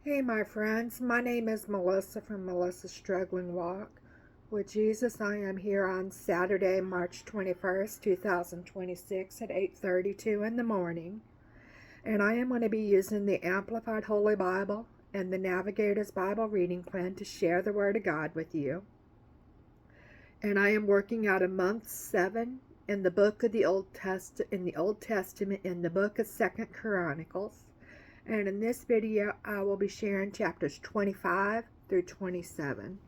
Hey, my friends. My name is Melissa from Melissa's Struggling Walk with Jesus. I am here on Saturday, March 21st, 2026 at 8:32 in the morning. And I am going to be using the Amplified Holy Bible and the Navigator's Bible reading plan to share the Word of God with you. And I am working out of month 7 in the book of the Old Testament in the book of 2nd Chronicles. And in this video, I will be sharing chapters 25 through 27.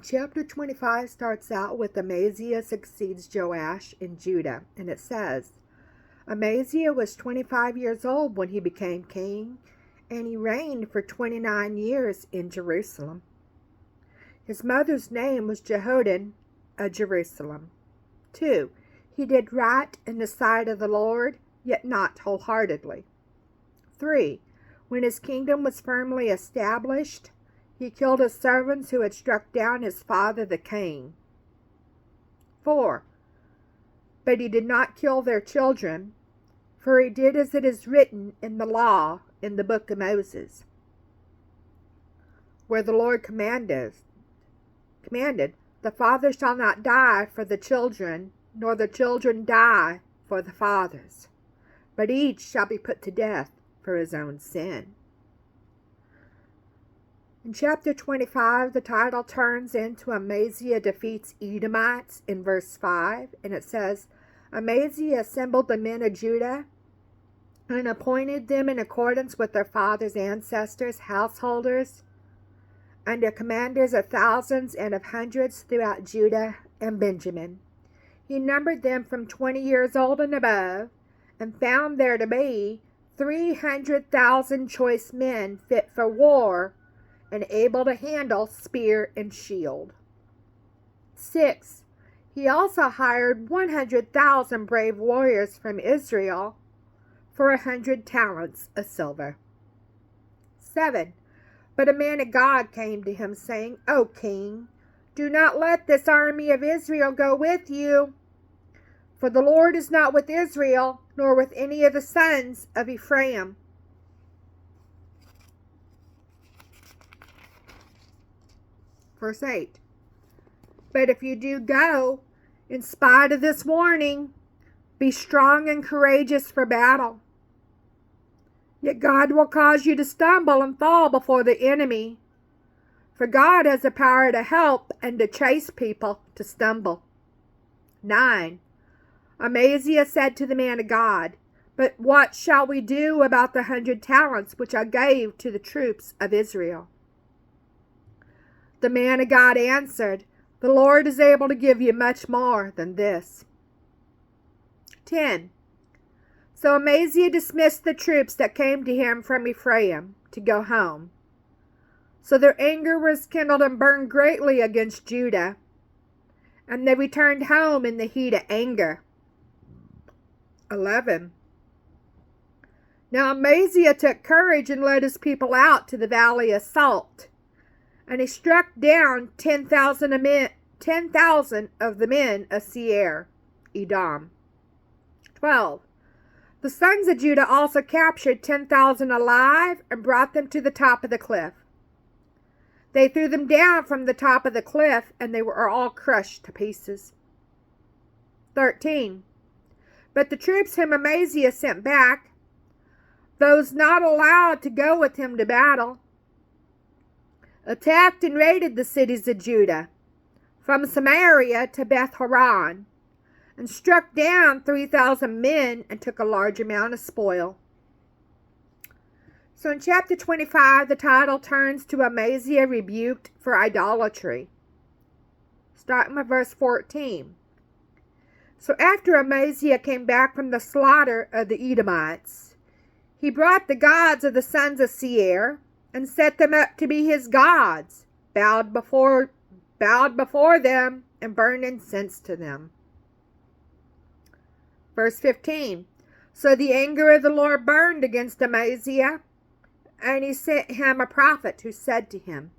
Chapter 25 starts out with Amaziah succeeds Joash in Judah, and it says, Amaziah was 25 years old when he became king, and he reigned for 29 years in Jerusalem. His mother's name was Jehoaddan of Jerusalem. 2. He did right in the sight of the Lord, yet not wholeheartedly. 3. When his kingdom was firmly established, he killed his servants who had struck down his father the king. 4. But he did not kill their children, for he did as it is written in the law in the book of Moses, where the Lord commanded, the father shall not die for the children, nor the children die for the fathers, but each shall be put to death for his own sin. In chapter 25, the title turns into Amaziah defeats Edomites in verse 5, and it says, Amaziah assembled the men of Judah and appointed them in accordance with their fathers' ancestors, householders, and the commanders of thousands and of hundreds throughout Judah and Benjamin. He numbered them from 20 years old and above, and found there to be 300,000 choice men fit for war and able to handle spear and shield. 6. He also hired 100,000 brave warriors from Israel for 100 talents of silver. 7. But a man of God came to him, saying, O king, do not let this army of Israel go with you, for the Lord is not with Israel, nor with any of the sons of Ephraim. Verse 8. But if you do go, in spite of this warning, be strong and courageous for battle. Yet God will cause you to stumble and fall before the enemy, for God has the power to help and to chase people to stumble. 9. Amaziah said to the man of God, But what shall we do about the 100 talents which I gave to the troops of Israel? The man of God answered, The Lord is able to give you much more than this. 10. So Amaziah dismissed the troops that came to him from Ephraim to go home. So their anger was kindled and burned greatly against Judah, and they returned home in the heat of anger. 11. Now Amaziah took courage and led his people out to the valley of Salt, and he struck down 10,000 of the men of Seir, Edom. 12. The sons of Judah also captured 10,000 alive and brought them to the top of the cliff. They threw them down from the top of the cliff, and they were all crushed to pieces. 13. But the troops whom Amaziah sent back, those not allowed to go with him to battle, attacked and raided the cities of Judah, from Samaria to Beth-horon, and struck down 3,000 men and took a large amount of spoil. So in chapter 25, the title turns to Amaziah rebuked for idolatry. Starting with verse 14. So after Amaziah came back from the slaughter of the Edomites, he brought the gods of the sons of Seir and set them up to be his gods, bowed before them, and burned incense to them. Verse 15. So the anger of the Lord burned against Amaziah, and he sent him a prophet who said to him,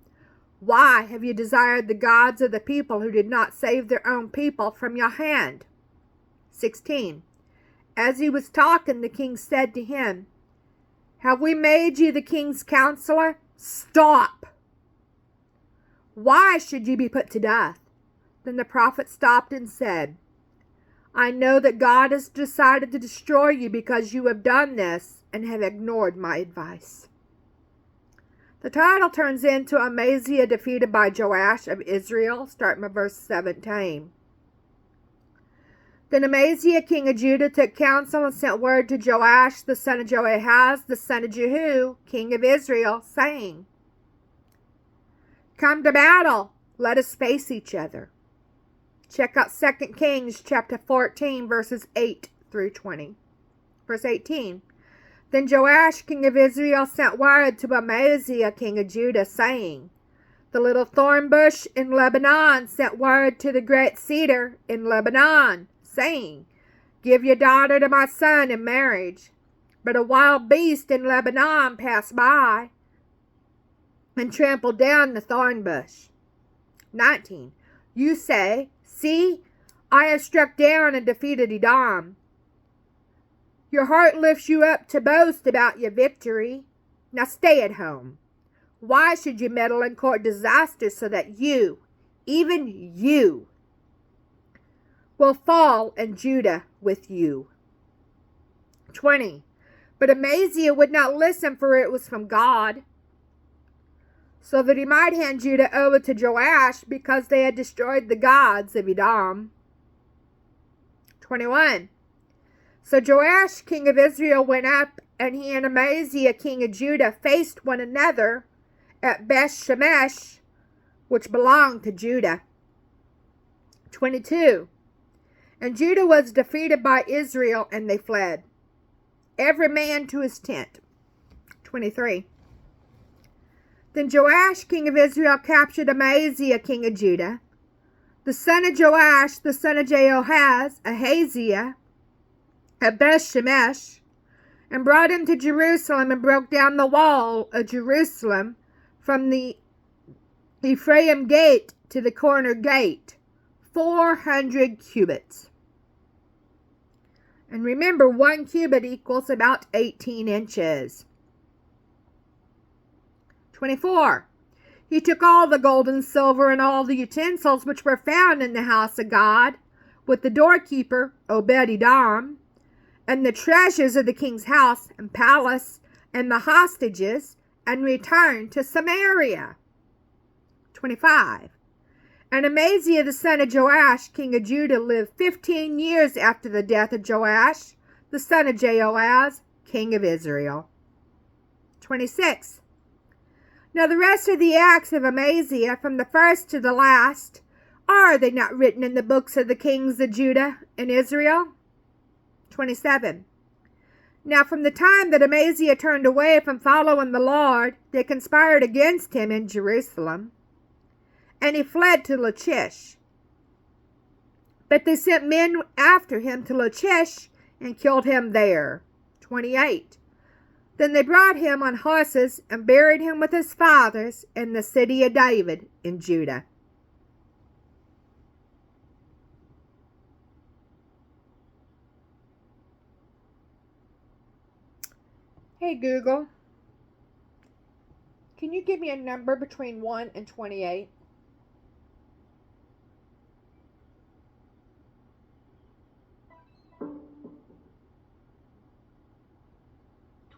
Why have you desired the gods of the people who did not save their own people from your hand? 16. As he was talking, the king said to him, Have we made you the king's counselor? Stop! Why should you be put to death? Then the prophet stopped and said, I know that God has decided to destroy you because you have done this and have ignored my advice. The title turns into Amaziah defeated by Joash of Israel, starting with verse 17. Then Amaziah, king of Judah, took counsel and sent word to Joash, the son of Joahaz, the son of Jehu, king of Israel, saying, Come to battle, let us face each other. Check out 2 Kings chapter 14, verses 8 through 20. Verse 18. Then Joash, king of Israel, sent word to Amaziah, king of Judah, saying, The little thorn bush in Lebanon sent word to the great cedar in Lebanon, saying, Give your daughter to my son in marriage. But a wild beast in Lebanon passed by and trampled down the thorn bush. 19. You say, See, I have struck down and defeated Edom. Your heart lifts you up to boast about your victory. Now stay at home. Why should you meddle and court disaster so that you, even you, will fall and Judah with you? 20. But Amaziah would not listen, for it was from God, so that he might hand Judah over to Joash, because they had destroyed the gods of Edom. 21. So Joash, king of Israel, went up, and he and Amaziah, king of Judah, faced one another at Beth-Shemesh, which belonged to Judah. 22. And Judah was defeated by Israel, and they fled, every man to his tent. 23. Then Joash, king of Israel, captured Amaziah, king of Judah, the son of Joash, the son of Jehoahaz, Ahaziah, at Beth-Shemesh, and brought him to Jerusalem, and broke down the wall of Jerusalem from the Ephraim gate to the corner gate, 400 cubits. And remember, 1 cubit equals about 18 inches. 24. He took all the gold and silver and all the utensils which were found in the house of God, with the doorkeeper Obed-Edom, and the treasures of the king's house and palace, and the hostages, and returned to Samaria. 25. And Amaziah the son of Joash, king of Judah, lived 15 years after the death of Joash, the son of Jehoahaz, king of Israel. 26. Now the rest of the acts of Amaziah, from the first to the last, are they not written in the books of the kings of Judah and Israel? 27. Now from the time that Amaziah turned away from following the Lord, they conspired against him in Jerusalem, and he fled to Lachish. But they sent men after him to Lachish and killed him there. 28. Then they brought him on horses and buried him with his fathers in the city of David in Judah. Hey Google, can you give me a number between 1 and 28?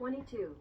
22.